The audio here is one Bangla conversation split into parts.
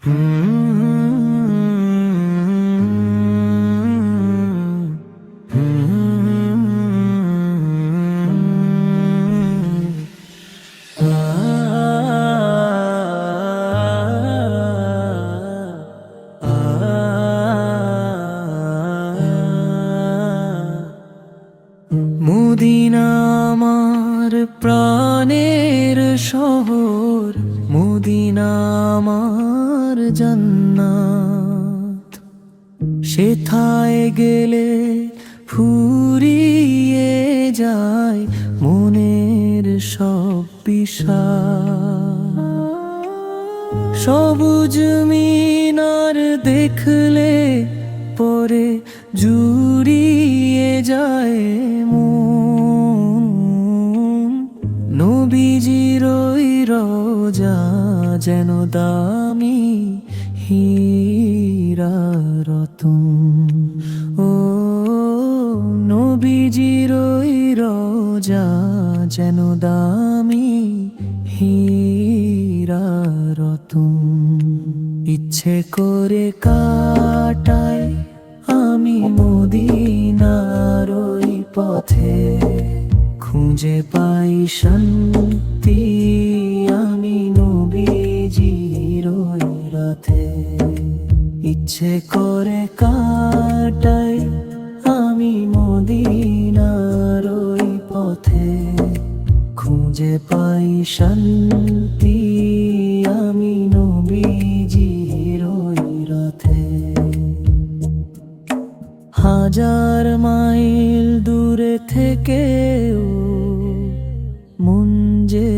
মদিনা আমার প্রাণের শহর, মদিনা আমার জান্নাত। সেথায় গেলে ফুরিয়ে যায় মনের সব বিষাদ। সবুজ মিনার দেখলে পরে জুড়িয়ে যায় মন। নবীজির ওই রওজা যেন দামি হীরা রতন। ও নবীজির ওই রওজা যেন দামি হীরা রতন। ইচ্ছে করে কাটাই আমি মদিনার ওই পথে, খুঁজে পাই শান্তি আমি নবীজির ওই রাতে। ইচ্ছে করে কাটাই আমি মদিনার ওই পথে, খুঁজে পাই শান্তি আমি নবীজির ওই রাতে। হাজার মাইল দূরে থেকেও মন যে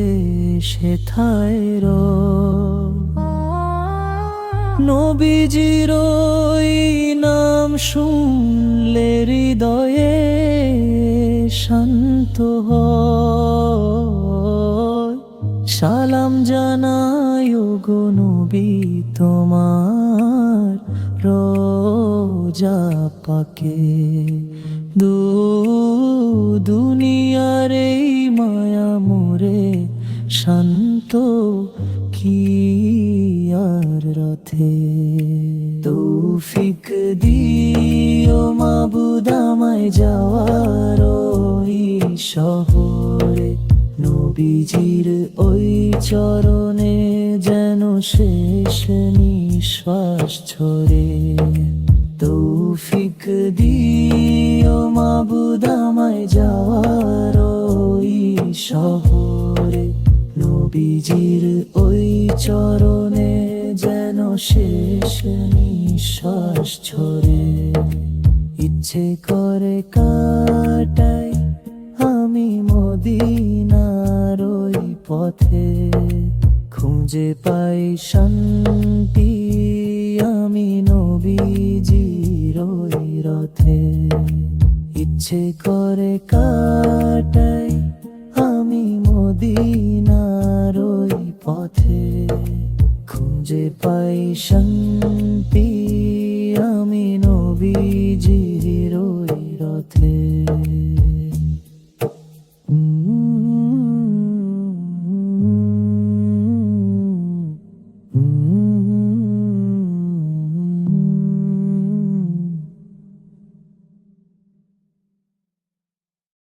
সেথায় নবীজির ওই নাম শুনলে হৃদয়ে শান্ত হয়। সালাম জানাই গো নবী তোমার রোজা পাকে। দুনিয়ার এই মায়া মোরে শান্ত কি আর রথে। তৌফিক দিও মাবুদ আমায় যাওয়ার ওই শহরে, নবীজির ওই চরণে যেন শেষ নিঃশ্বাস ছড়ে। তৌফিক দিও মাবুদ আমায় যাওয়ার ওই শহরে, নবীজির ওই চরণে যেন শেষ নিঃশ্বাস ছড়ে। ইচ্ছে করে কাটাই আমি মদিনার ওই পথে, খুঁজে পাই শান্তি আমি নবীজির ওই রথে। ইচ্ছে করে কাটাই আমি মদিনার ওই পথে, খুঁজে পাই শান্তি আমি নবীজির